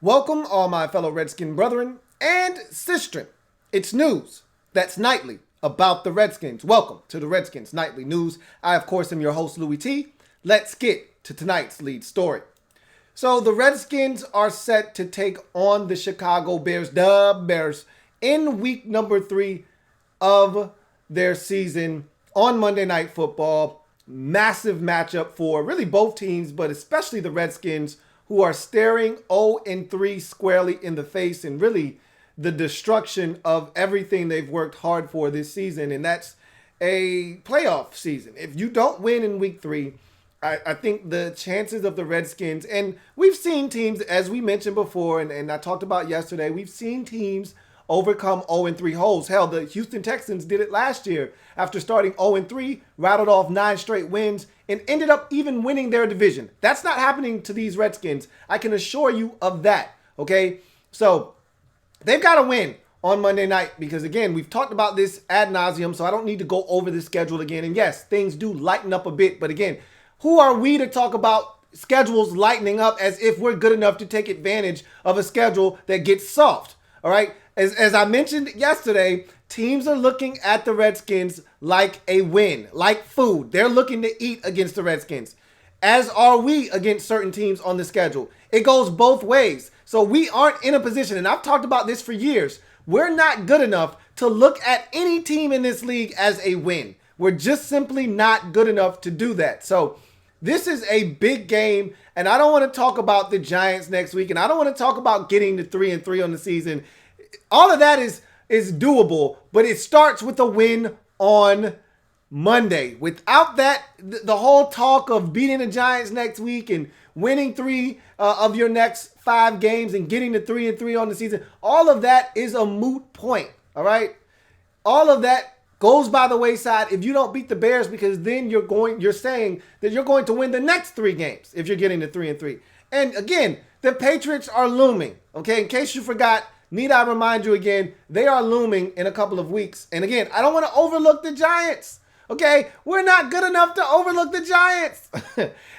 Welcome, all my fellow Redskin brethren and sistren. It's news that's nightly about the Redskins. Welcome to the Redskins Nightly News. I, of course, am your host, Louie T. Let's get to tonight's lead story. So, the Redskins are set to take on the Chicago Bears, the Bears, in week number 3 of their season on Monday Night Football. Massive matchup for really both teams, but especially the Redskins, who are staring 0-3 squarely in the face and really the destruction of everything they've worked hard for this season, and that's a playoff season. If you don't win in week 3, I think the chances of the Redskins, and we've seen teams, as we mentioned before, and I talked about yesterday, we've seen teams overcome 0-3 holes. Hell, the Houston Texans did it last year after starting 0-3, rattled off 9 straight wins, and ended up even winning their division. That's not happening to these Redskins. I can assure you of that, okay? So they've got to win on Monday night because, again, we've talked about this ad nauseum, so I don't need to go over the schedule again. And yes, things do lighten up a bit, but again, who are we to talk about schedules lightening up as if we're good enough to take advantage of a schedule that gets soft, all right? As I mentioned yesterday, teams are looking at the Redskins like a win, like food. They're looking to eat against the Redskins, as are we against certain teams on the schedule. It goes both ways. So we aren't in a position, and I've talked about this for years, we're not good enough to look at any team in this league as a win. We're just simply not good enough to do that. So this is a big game, and I don't want to talk about the Giants next week, and I don't want to talk about getting to 3-3 on the season. All of that is doable, but it starts with a win on Monday. Without that, the whole talk of beating the Giants next week and winning 3 of your next 5 games and getting to 3-3 on the season, all of that is a moot point, all right? All of that goes by the wayside if you don't beat the Bears, because then you're saying that you're going to win the next 3 games if you're getting to 3-3. And again, the Patriots are looming, okay? In case you forgot, need I remind you again, they are looming in a couple of weeks. And again, I don't want to overlook the Giants. Okay, we're not good enough to overlook the Giants.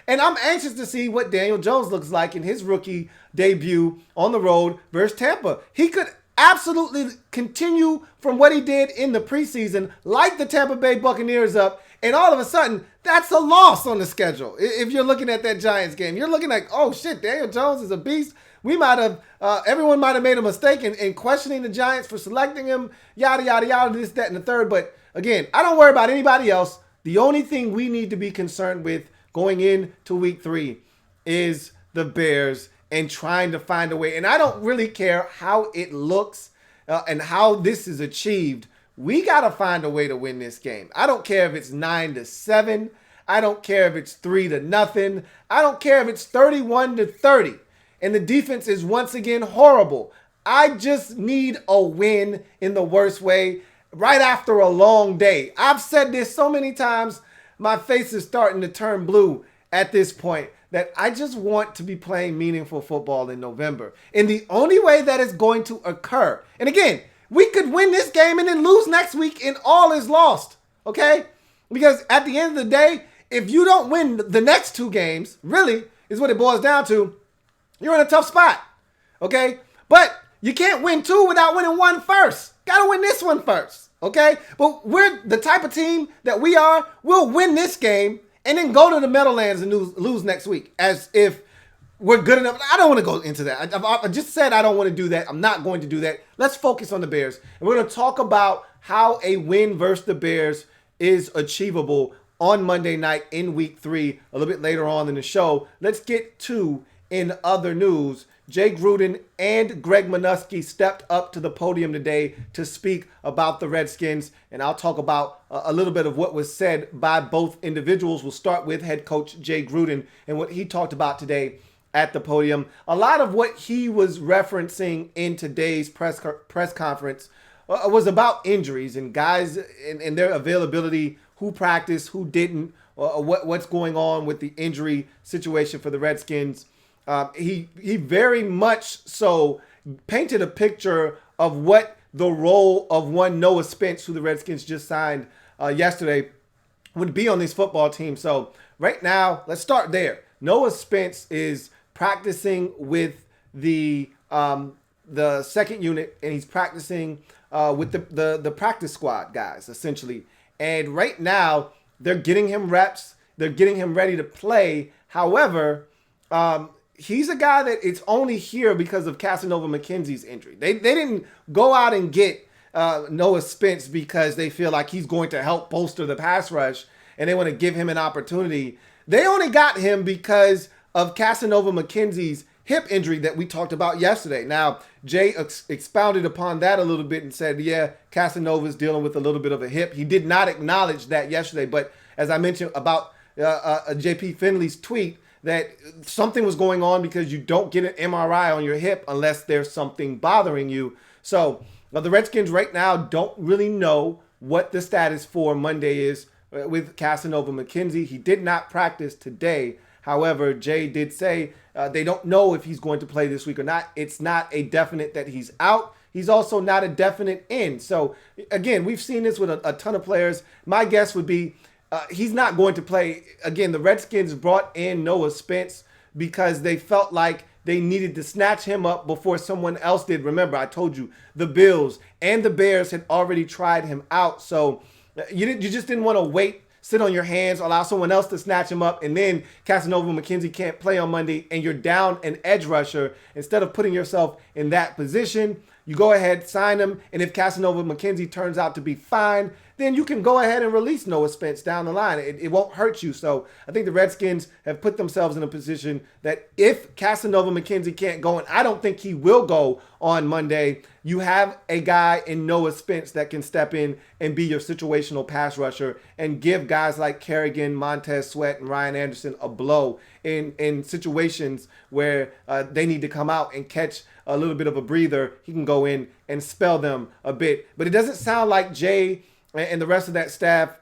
And I'm anxious to see what Daniel Jones looks like in his rookie debut on the road versus Tampa. He could absolutely continue from what he did in the preseason, light the Tampa Bay Buccaneers up, and all of a sudden, that's a loss on the schedule. If you're looking at that Giants game, you're looking like, oh shit, Daniel Jones is a beast. We might have, everyone might have made a mistake in questioning the Giants for selecting him, yada, yada, yada, this, that, and the third. But again, I don't worry about anybody else. The only thing we need to be concerned with going into week 3 is the Bears and trying to find a way. And I don't really care how it looks and how this is achieved. We got to find a way to win this game. I don't care if it's 9-7. I don't care if it's 3-0. I don't care if it's 31-30. And the defense is once again horrible. I just need a win in the worst way right after a long day. I've said this so many times, my face is starting to turn blue at this point, that I just want to be playing meaningful football in November. And the only way that is going to occur, and again, we could win this game and then lose next week and all is lost, okay? Because at the end of the day, if you don't win the next 2 games, really is what it boils down to, you're in a tough spot, okay? But you can't win 2 without winning 1 first. Got to win this one first, okay? But we're the type of team that we are. We'll win this game and then go to the Meadowlands and lose next week as if we're good enough. I don't want to go into that. I just said I don't want to do that. I'm not going to do that. Let's focus on the Bears. And we're going to talk about how a win versus the Bears is achievable on Monday night in week 3 a little bit later on in the show. Let's get to in other news. Jay Gruden and Greg Manusky stepped up to the podium today to speak about the Redskins, and I'll talk about a little bit of what was said by both individuals. We'll start with head coach Jay Gruden and what he talked about today at the podium. A lot of what he was referencing in today's press conference was about injuries and guys and their availability, who practiced, who didn't, what's going on with the injury situation for the Redskins. He very much so painted a picture of what the role of one Noah Spence, who the Redskins just signed yesterday, would be on this football team. So right now, let's start there. Noah Spence is practicing with the second unit, and he's practicing with the practice squad guys essentially. And right now they're getting him reps. They're getting him ready to play. However, he's a guy that it's only here because of Casanova McKenzie's injury. They didn't go out and get Noah Spence because they feel like he's going to help bolster the pass rush and they want to give him an opportunity. They only got him because of Casanova McKenzie's hip injury that we talked about yesterday. Now, Jay expounded upon that a little bit and said, yeah, Casanova's dealing with a little bit of a hip. He did not acknowledge that yesterday, but as I mentioned about JP Finley's tweet, that something was going on because you don't get an MRI on your hip unless there's something bothering you. So the Redskins right now don't really know what the status for Monday is with Casanova McKenzie. He did not practice today. However, Jay did say they don't know if he's going to play this week or not. It's not a definite that he's out. He's also not a definite in. So, again, we've seen this with a ton of players. My guess would be he's not going to play. Again, the Redskins brought in Noah Spence because they felt like they needed to snatch him up before someone else did. Remember, I told you, the Bills and the Bears had already tried him out. So you just didn't want to wait, sit on your hands, allow someone else to snatch him up, and then Casanova McKenzie can't play on Monday, and you're down an edge rusher. Instead of putting yourself in that position, you go ahead, sign him, and if Casanova McKenzie turns out to be fine, then you can go ahead and release Noah Spence down the line. It won't hurt you. So I think the Redskins have put themselves in a position that if Casanova McKenzie can't go, and I don't think he will go on Monday, you have a guy in Noah Spence that can step in and be your situational pass rusher and give guys like Kerrigan, Montez Sweat, and Ryan Anderson a blow in situations where they need to come out and catch a little bit of a breather. He can go in and spell them a bit. But it doesn't sound like Jay and the rest of that staff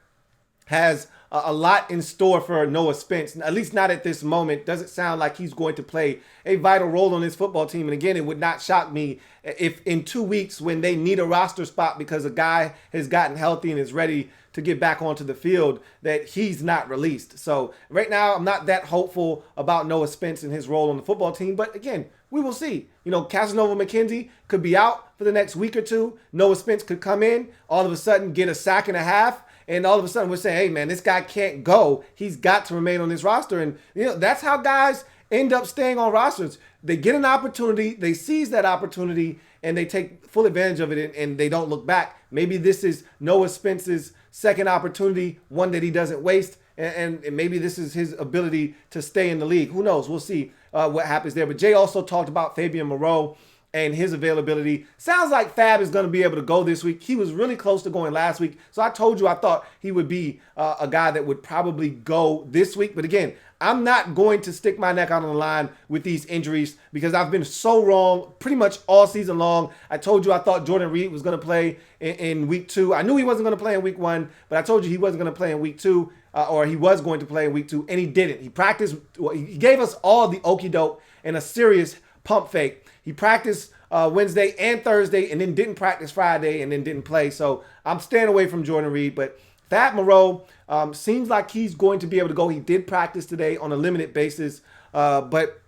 has a lot in store for Noah Spence, at least not at this moment. Doesn't sound like he's going to play a vital role on this football team. And again, it would not shock me if in 2 weeks when they need a roster spot because a guy has gotten healthy and is ready to get back onto the field, that he's not released. So right now, I'm not that hopeful about Noah Spence and his role on the football team. But again, we will see. You know, Casanova McKenzie could be out for the next week or two. Noah Spence could come in, all of a sudden get a sack and a half, and all of a sudden we're saying, hey, man, this guy can't go. He's got to remain on this roster. And, you know, that's how guys end up staying on rosters. They get an opportunity, they seize that opportunity, and they take full advantage of it, and they don't look back. Maybe this is Noah Spence's second opportunity, one that he doesn't waste, and maybe this is his ability to stay in the league. Who knows? We'll see what happens there. But Jay also talked about Fabian Moreau and his availability. Sounds like Fab is going to be able to go this week. He was really close to going last week. So I told you I thought he would be a guy that would probably go this week. But again, I'm not going to stick my neck out on the line with these injuries because I've been so wrong pretty much all season long. I told you I thought Jordan Reed was going to play in week 2. I knew he wasn't going to play in week 1, but I told you he wasn't going to play in week 2, or he was going to play in week 2, and he didn't. He practiced. He gave us all the okie doke and a serious pump fake. He practiced Wednesday and Thursday and then didn't practice Friday and then didn't play. So I'm staying away from Jordan Reed, but Fab Moreau seems like he's going to be able to go. He did practice today on a limited basis, but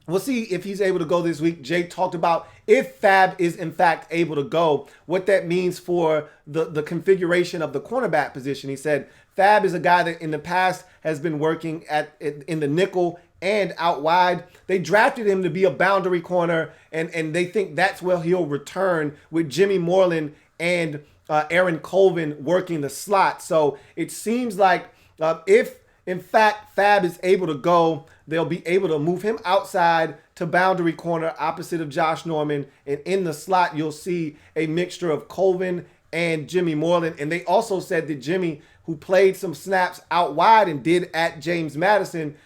we'll see if he's able to go this week. Jay talked about if Fab is in fact able to go, what that means for the configuration of the cornerback position. He said Fab is a guy that in the past has been working in the nickel and out wide. They drafted him to be a boundary corner, and they think that's where he'll return with Jimmy Moreland and Aaron Colvin working the slot. So it seems like if, in fact, Fab is able to go, they'll be able to move him outside to boundary corner opposite of Josh Norman. And in the slot, you'll see a mixture of Colvin and Jimmy Moreland. And they also said that Jimmy, who played some snaps out wide and did at James Madison,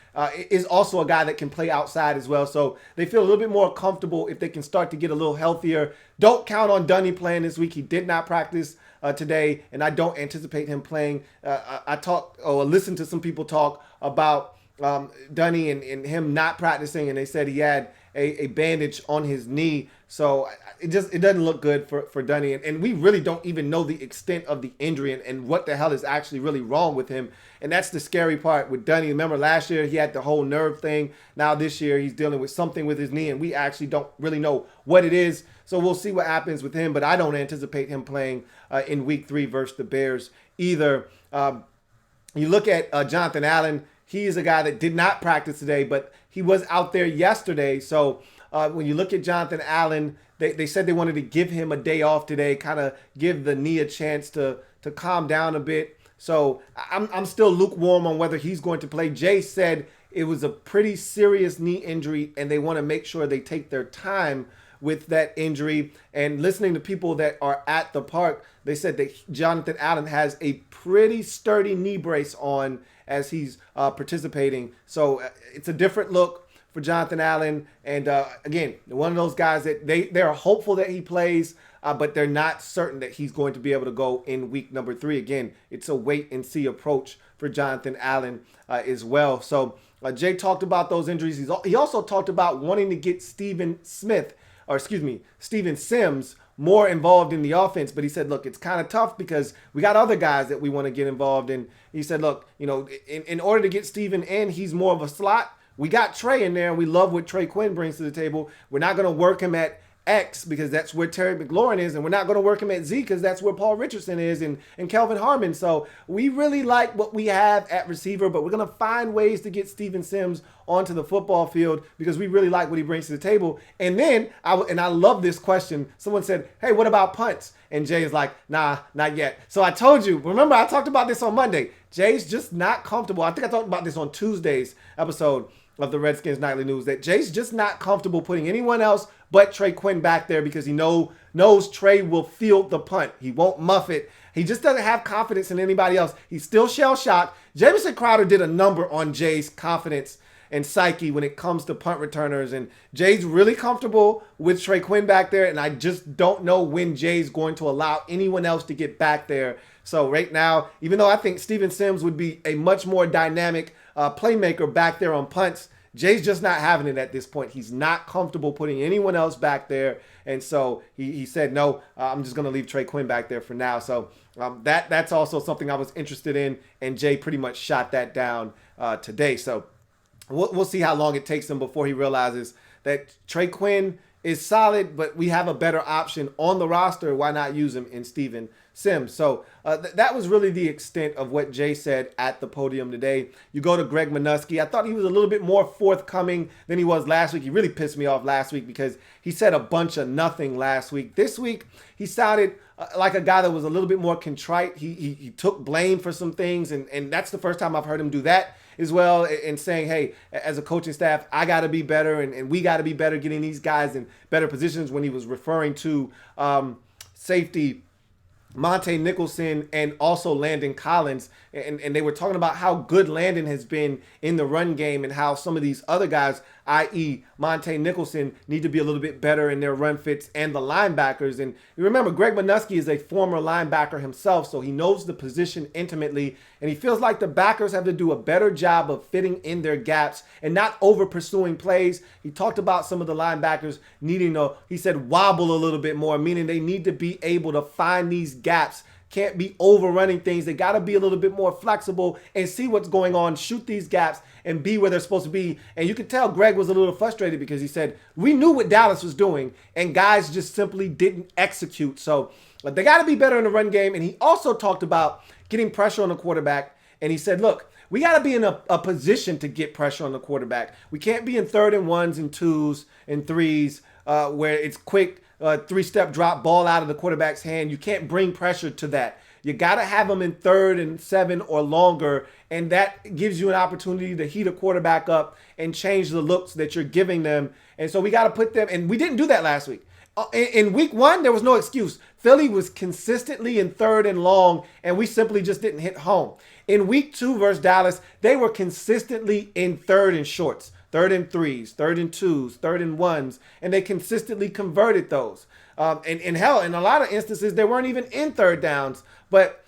is also a guy that can play outside as well. So they feel a little bit more comfortable if they can start to get a little healthier. Don't count on Dunny playing this week. He did not practice today, and I don't anticipate him playing. I listened to some people talk about Dunny and him not practicing, and they said he had a bandage on his knee. So it doesn't look good for Dunny. And we really don't even know the extent of the injury and what the hell is actually really wrong with him. And that's the scary part with Dunny. Remember last year he had the whole nerve thing. Now this year he's dealing with something with his knee, and we actually don't really know what it is. So we'll see what happens with him. But I don't anticipate him playing in week 3 versus the Bears either. You look at Jonathan Allen. He is a guy that did not practice today, but he was out there yesterday. So when you look at Jonathan Allen, they said they wanted to give him a day off today, kind of give the knee a chance to calm down a bit. So I'm still lukewarm on whether he's going to play. Jay said it was a pretty serious knee injury, and they want to make sure they take their time with that injury. And listening to people that are at the park, they said that Jonathan Allen has a pretty sturdy knee brace on as he's participating. So it's a different look for Jonathan Allen. And again, one of those guys that they're hopeful that he plays, but they're not certain that he's going to be able to go in week number 3. Again, it's a wait and see approach for Jonathan Allen as well. So Jay talked about those injuries. He also talked about wanting to get Steven Sims more involved in the offense. But he said, look, it's kind of tough because we got other guys that we want to get involved in. He said, look, in order to get Steven in, he's more of a slot. We got Trey in there, and we love what Trey Quinn brings to the table. We're not going to work him at X because that's where Terry McLaurin is, and we're not going to work him at Z because that's where Paul Richardson is and Kelvin Harmon. So we really like what we have at receiver, but we're going to find ways to get Steven Sims onto the football field because we really like what he brings to the table. And then, I love this question. Someone said, hey, what about punts? And Jay is like, nah, not yet. So I told you, remember I talked about this on Monday. Jay's just not comfortable. I think I talked about this on Tuesday's episode of the Redskins Nightly News, that Jay's just not comfortable putting anyone else but Trey Quinn back there because he knows Trey will field the punt. He won't muff it. He just doesn't have confidence in anybody else. He's still shell-shocked. Jamison Crowder did a number on Jay's confidence and psyche when it comes to punt returners, and Jay's really comfortable with Trey Quinn back there, and I just don't know when Jay's going to allow anyone else to get back there. So right now, even though I think Steven Sims would be a much more dynamic playmaker back there on punts, Jay's just not having it at this point. He's not comfortable putting anyone else back there. And so he said, no, I'm just going to leave Trey Quinn back there for now. So that's also something I was interested in. And Jay pretty much shot that down today. So we'll see how long it takes him before he realizes that Trey Quinn is solid, but we have a better option on the roster. Why not use him in Steven Sims? So that was really the extent of what Jay said at the podium today. You go to Greg Minuski. I thought he was a little bit more forthcoming than he was last week. He really pissed me off last week because he said a bunch of nothing last week. This week, he sounded like a guy that was a little bit more contrite. He took blame for some things, and that's the first time I've heard him do that as well, and saying, hey, as a coaching staff, I got to be better, and we got to be better getting these guys in better positions, when he was referring to safety Monte Nicholson and also Landon Collins. And they were talking about how good Landon has been in the run game and how some of these other guys, i.e. Monte Nicholson, need to be a little bit better in their run fits, and the linebackers. And you remember, Greg Minuski is a former linebacker himself, so he knows the position intimately, and he feels like the backers have to do a better job of fitting in their gaps and not over pursuing plays. He talked about some of the linebackers needing to, he said, wobble a little bit more, meaning they need to be able to find these gaps. Can't be overrunning things. They got to be a little bit more flexible and see what's going on, shoot these gaps, and be where they're supposed to be. And you could tell Greg was a little frustrated because he said, we knew what Dallas was doing, and guys just simply didn't execute. So they got to be better in the run game. And he also talked about getting pressure on the quarterback. And he said, look, we got to be in a position to get pressure on the quarterback. We can't be in 3rd and 1s and 2s and 3s where it's quick, 3-step drop, ball out of the quarterback's hand. You can't bring pressure to that. You got to have them in 3rd and 7 or longer, and that gives you an opportunity to heat a quarterback up and change the looks that you're giving them. And so we got to put them, and we didn't do that last week. In week 1, there was no excuse. Philly was consistently in 3rd and long, and we simply just didn't hit home. In week 2 versus Dallas, they were consistently in 3rd and shorts. 3rd and 3s, 3rd and 2s, 3rd and 1s, and they consistently converted those. And hell, in a lot of instances, they weren't even in 3rd downs. But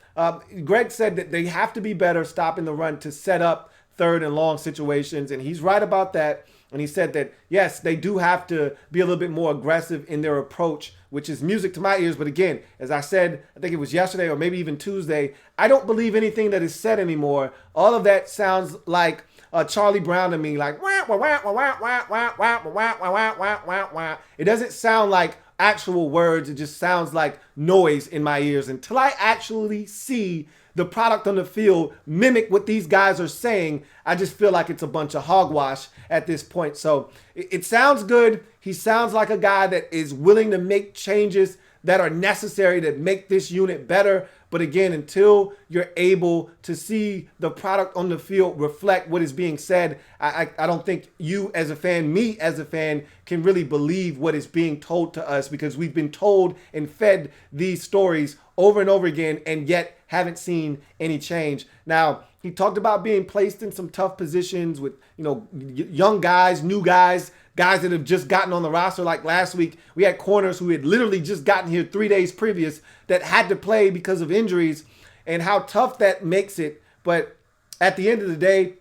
Greg said that they have to be better stopping the run to set up 3rd and long situations, and he's right about that. And he said that, yes, they do have to be a little bit more aggressive in their approach, which is music to my ears. But again, as I said, I think it was yesterday or maybe even Tuesday, I don't believe anything that is said anymore. All of that sounds like Charlie Brown to me, like wah, wah, wah, wah, wah, wah, wah, wah, wah, wah, wah, wah, wah. It doesn't sound like actual words. It just sounds like noise in my ears until I actually see the product on the field mimic what these guys are saying. I just feel like it's a bunch of hogwash at this point. So it sounds good. He sounds like a guy that is willing to make changes that are necessary to make this unit better. But again, until you're able to see the product on the field reflect what is being said, I don't think you as a fan, me as a fan, can really believe what is being told to us, because we've been told and fed these stories over and over again and yet haven't seen any change. Now, he talked about being placed in some tough positions with, young guys, new guys, guys that have just gotten on the roster. Like last week, we had corners who had literally just gotten here 3 days previous that had to play because of injuries, and how tough that makes it. But at the end of the day,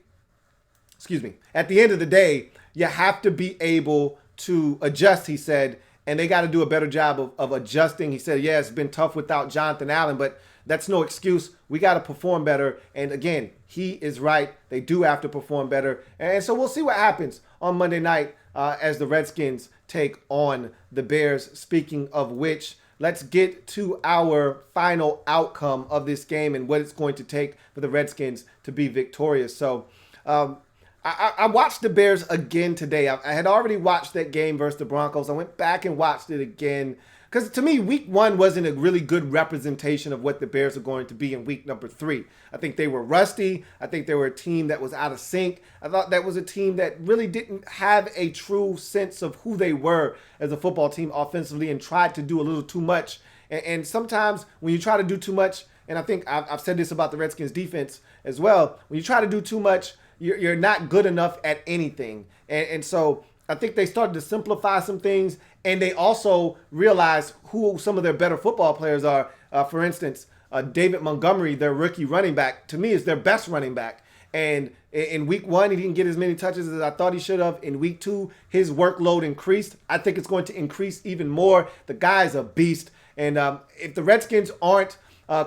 you have to be able to adjust, he said, and they got to do a better job of adjusting. He said, yeah, it's been tough without Jonathan Allen, but that's no excuse. We got to perform better. And again, he is right. They do have to perform better. And so we'll see what happens on Monday night as the Redskins take on the Bears. Speaking of which, let's get to our final outcome of this game and what it's going to take for the Redskins to be victorious. So I watched the Bears again today. I had already watched that game versus the Broncos. I went back and watched it again, because to me, week one wasn't a really good representation of what the Bears are going to be in week number 3. I think they were rusty. I think they were a team that was out of sync. I thought that was a team that really didn't have a true sense of who they were as a football team offensively, and tried to do a little too much. And sometimes when you try to do too much, and I think I've said this about the Redskins defense as well, when you try to do too much, you're not good enough at anything. And so I think they started to simplify some things, and they also realized who some of their better football players are. For instance, David Montgomery, their rookie running back, to me is their best running back. And in week one, he didn't get as many touches as I thought he should have. In week 2, his workload increased. I think it's going to increase even more. The guy's a beast. And if the Redskins aren't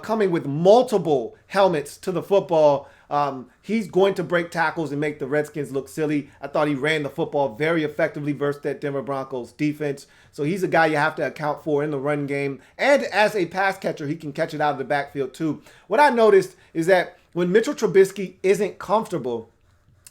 coming with multiple helmets to the football, he's going to break tackles and make the Redskins look silly. I thought he ran the football very effectively versus that Denver Broncos defense. So he's a guy you have to account for in the run game. And as a pass catcher, he can catch it out of the backfield too. What I noticed is that when Mitchell Trubisky isn't comfortable,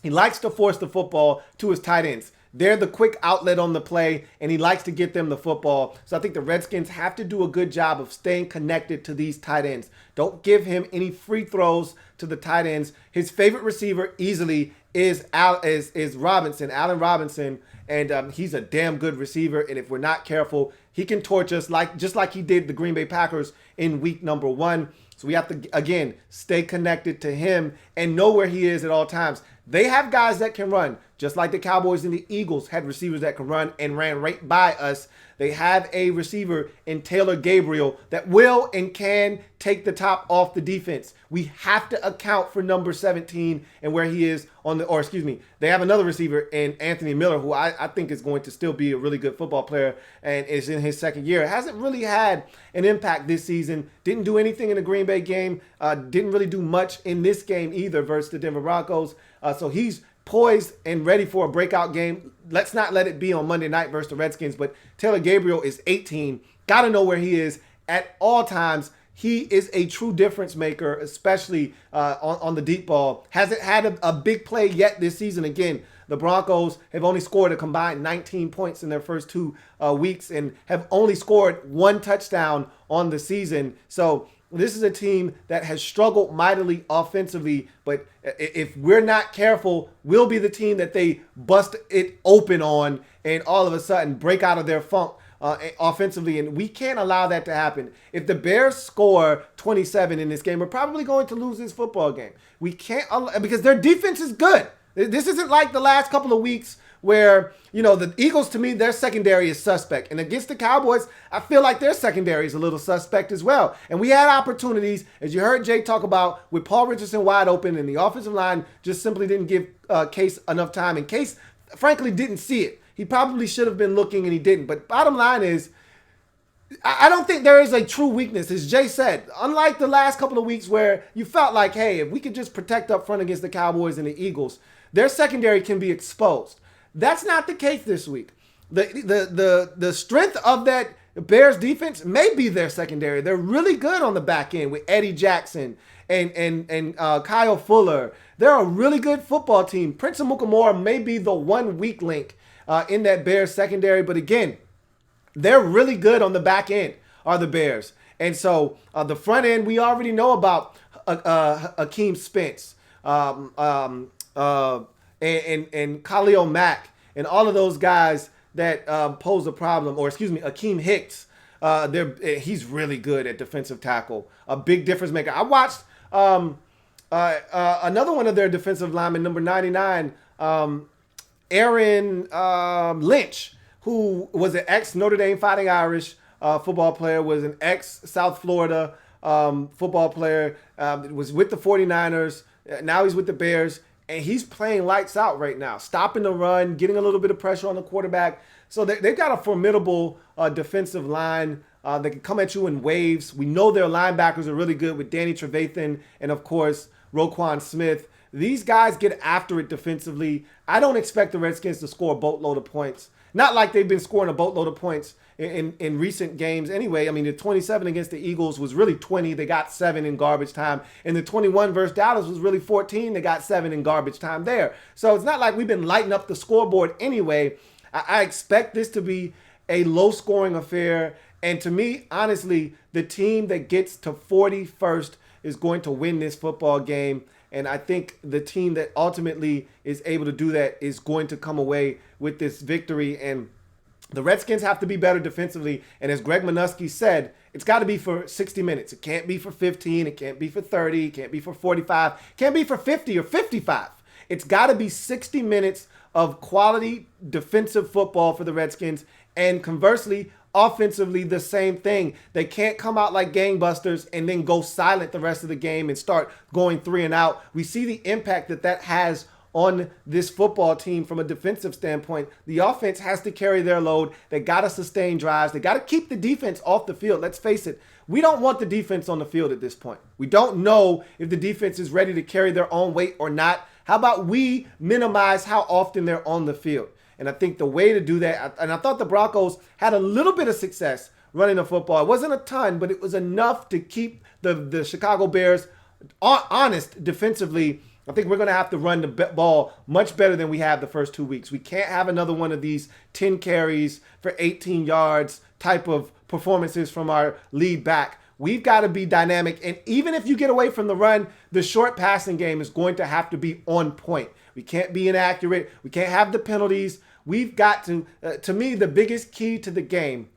he likes to force the football to his tight ends. They're the quick outlet on the play, and he likes to get them the football. So I think the Redskins have to do a good job of staying connected to these tight ends. Don't give him any free throws to the tight ends. His favorite receiver easily is Robinson, Allen Robinson, and he's a damn good receiver. And if we're not careful, he can torch us just like he did the Green Bay Packers in week number 1. So we have to, again, stay connected to him and know where he is at all times. They have guys that can run, just like the Cowboys and the Eagles had receivers that can run and ran right by us. They have a receiver in Taylor Gabriel that will and can take the top off the defense. We have to account for number 17 and where he is they have another receiver in Anthony Miller, who I think is going to still be a really good football player and is in his second year. Hasn't really had an impact this season. Didn't do anything in the Green Bay game. Didn't really do much in this game either versus the Denver Broncos. So he's poised and ready for a breakout game. Let's not let it be on Monday night versus the Redskins, but Taylor Gabriel is 18. Got to know where he is at all times. He is a true difference maker, especially on the deep ball. Hasn't had a big play yet this season. Again, the Broncos have only scored a combined 19 points in their first 2 weeks and have only scored 1 touchdown on the season. So this is a team that has struggled mightily offensively, but if we're not careful, we'll be the team that they bust it open on and all of a sudden break out of their funk offensively, and we can't allow that to happen. If the Bears score 27 in this game, we're probably going to lose this football game. We can't, because their defense is good. This isn't like the last couple of weeks where, the Eagles, to me, their secondary is suspect. And against the Cowboys, I feel like their secondary is a little suspect as well. And we had opportunities, as you heard Jay talk about, with Paul Richardson wide open, and the offensive line just simply didn't give Case enough time. And Case frankly didn't see it. He probably should have been looking and he didn't. But bottom line is, I don't think there is a true weakness. As Jay said, unlike the last couple of weeks where you felt like, hey, if we could just protect up front against the Cowboys and the Eagles, their secondary can be exposed. That's not the case this week. The strength of that Bears defense may be their secondary. They're really good on the back end with Eddie Jackson and Kyle Fuller. They're a really good football team. Prince Amukamara may be the one weak link in that Bears secondary, but again, they're really good on the back end, are the Bears. And so the front end, we already know about Akeem Spence and Khalil Mack and all of those guys that pose a problem. Or excuse me, Akeem Hicks. He's really good at defensive tackle, a big difference maker. I watched another one of their defensive linemen, number 99, Aaron Lynch, who was an ex-Notre Dame Fighting Irish football player, was an ex-South Florida football player, was with the 49ers. Now he's with the Bears, and he's playing lights out right now, stopping the run, getting a little bit of pressure on the quarterback. So they've got a formidable defensive line. They can come at you in waves. We know their linebackers are really good with Danny Trevathan and, of course, Roquan Smith. These guys get after it defensively. I don't expect the Redskins to score a boatload of points. Not like they've been scoring a boatload of points in recent games anyway. I mean, the 27 against the Eagles was really 20. They got 7 in garbage time. And the 21 versus Dallas was really 14. They got 7 in garbage time there. So it's not like we've been lighting up the scoreboard anyway. I expect this to be a low-scoring affair. And to me, honestly, the team that gets to 40 first is going to win this football game. And I think the team that ultimately is able to do that is going to come away with this victory. And the Redskins have to be better defensively. And as Greg Minuski said, it's got to be for 60 minutes. It can't be for 15. It can't be for 30. It can't be for 45. It can't be for 50 or 55. It's got to be 60 minutes of quality defensive football for the Redskins. And conversely, offensively, the same thing. They can't come out like gangbusters and then go silent the rest of the game and start going 3 and out. We see the impact that has on this football team from a defensive standpoint. The offense has to carry their load. They got to sustain drives. They got to keep the defense off the field. Let's face it. We don't want the defense on the field at this point. We don't know if the defense is ready to carry their own weight or not. How about we minimize how often they're on the field? And I think the way to do that, and I thought the Broncos had a little bit of success running the football. It wasn't a ton, but it was enough to keep the Chicago Bears honest defensively. I think we're going to have to run the ball much better than we have the first 2 weeks. We can't have another one of these 10 carries for 18 yards type of performances from our lead back. We've got to be dynamic. And even if you get away from the run, the short passing game is going to have to be on point. We can't be inaccurate. We can't have the penalties. We've got to me, the biggest key to the game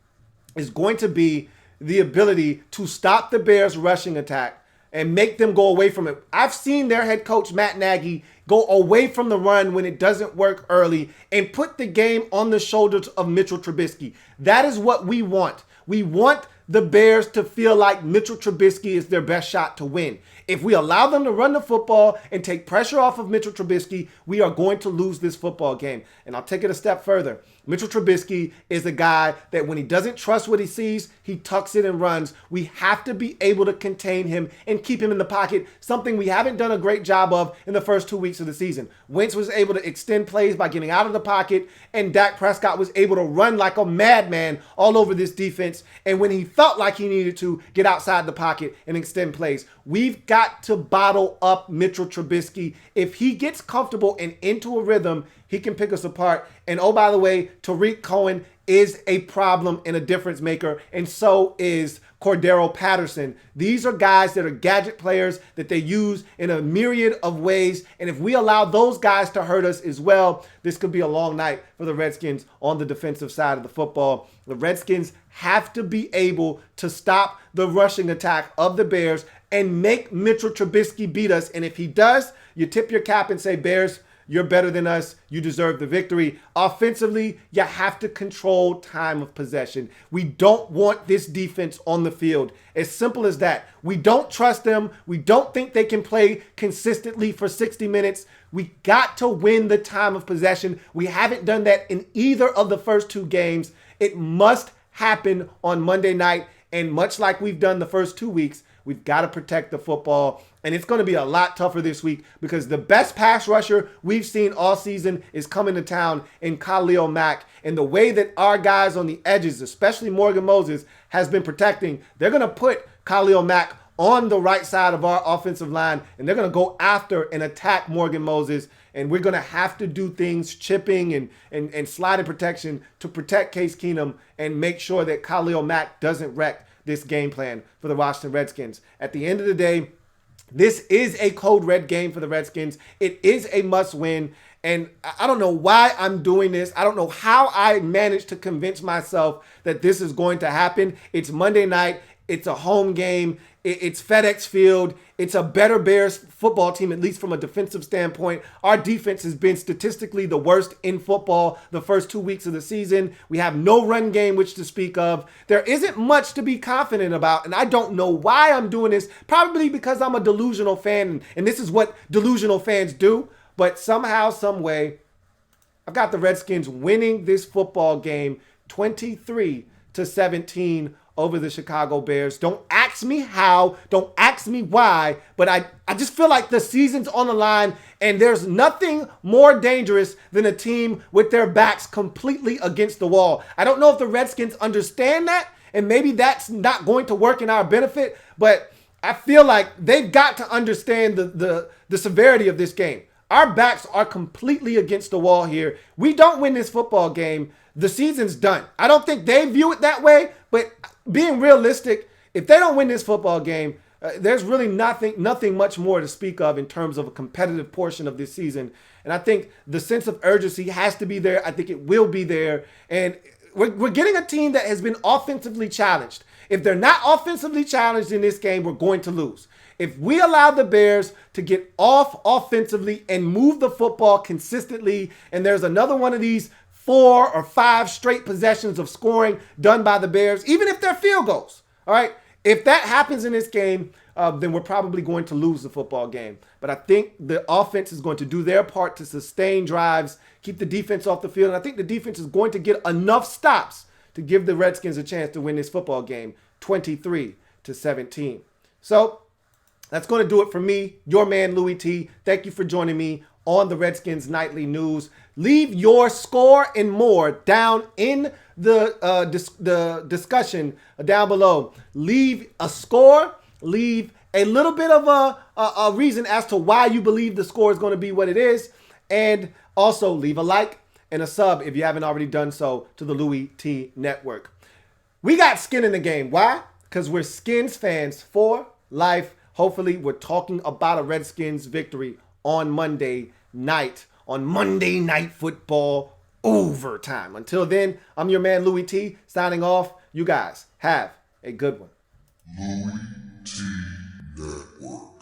is going to be the ability to stop the Bears' rushing attack and make them go away from it. I've seen their head coach, Matt Nagy, go away from the run when it doesn't work early and put the game on the shoulders of Mitchell Trubisky. That is what we want. We want the Bears to feel like Mitchell Trubisky is their best shot to win. If we allow them to run the football and take pressure off of Mitchell Trubisky, we are going to lose this football game. And I'll take it a step further. Mitchell Trubisky is a guy that when he doesn't trust what he sees, he tucks it and runs. We have to be able to contain him and keep him in the pocket, something we haven't done a great job of in the first 2 weeks of the season. Wentz was able to extend plays by getting out of the pocket, and Dak Prescott was able to run like a madman all over this defense. And when he felt like he needed to, get outside the pocket and extend plays. We've got to bottle up Mitchell Trubisky. If he gets comfortable and into a rhythm, he can pick us apart. And oh, by the way, Tariq Cohen is a problem and a difference maker, and so is Cordero Patterson. These are guys that are gadget players that they use in a myriad of ways, and if we allow those guys to hurt us as well, this could be a long night for the Redskins on the defensive side of the football. The Redskins have to be able to stop the rushing attack of the Bears and make Mitchell Trubisky beat us, and if he does, you tip your cap and say, Bears, you're better than us. You deserve the victory. Offensively, you have to control time of possession. We don't want this defense on the field. As simple as that. We don't trust them. We don't think they can play consistently for 60 minutes. We got to win the time of possession. We haven't done that in either of the first two games. It must happen on Monday night. And much like we've done the first 2 weeks, we've got to protect the football. And it's going to be a lot tougher this week because the best pass rusher we've seen all season is coming to town in Khalil Mack. And the way that our guys on the edges, especially Morgan Moses, has been protecting, they're going to put Khalil Mack on the right side of our offensive line, and they're going to go after and attack Morgan Moses. And we're going to have to do things, chipping and sliding protection to protect Case Keenum and make sure that Khalil Mack doesn't wreck this game plan for the Washington Redskins. At the end of the day, this is a code red game for the Redskins. It is a must win. And I don't know why I'm doing this. I don't know how I managed to convince myself that this is going to happen. It's Monday night. It's a home game. It's FedEx Field. It's a better Bears football team, at least from a defensive standpoint. Our defense has been statistically the worst in football the first 2 weeks of the season. We have no run game which to speak of. There isn't much to be confident about, and I don't know why I'm doing this. Probably because I'm a delusional fan, and this is what delusional fans do. But somehow, some way, I've got the Redskins winning this football game 23-17 over the Chicago Bears. Don't ask me how, don't ask me why, but I just feel like the season's on the line, and there's nothing more dangerous than a team with their backs completely against the wall. I don't know if the Redskins understand that, and maybe that's not going to work in our benefit, but I feel like they've got to understand the severity of this game. Our backs are completely against the wall here. We don't win this football game, the season's done. I don't think they view it that way, but being realistic, if they don't win this football game, there's really nothing much more to speak of in terms of a competitive portion of this season. And I think the sense of urgency has to be there. I think it will be there. And we're getting a team that has been offensively challenged. If they're not offensively challenged in this game, we're going to lose. If we allow the Bears to get off offensively and move the football consistently, and there's another one of these 4 or 5 straight possessions of scoring done by the Bears, even if they're field goals, all right? If that happens in this game, then we're probably going to lose the football game. But I think the offense is going to do their part to sustain drives, keep the defense off the field, and I think the defense is going to get enough stops to give the Redskins a chance to win this football game 23-17. So that's going to do it for me, your man Louie T. Thank you for joining me on the Redskins Nightly News. Leave your score and more down in the discussion down below. Leave a score. Leave a little bit of a reason as to why you believe the score is going to be what it is. And also leave a like and a sub if you haven't already done so to the Louie T Network. We got skin in the game. Why? Because we're Skins fans for life. Hopefully, we're talking about a Redskins victory on Monday Night Football overtime. Until then, I'm your man Louie T signing off. You guys have a good one. Louie T Network.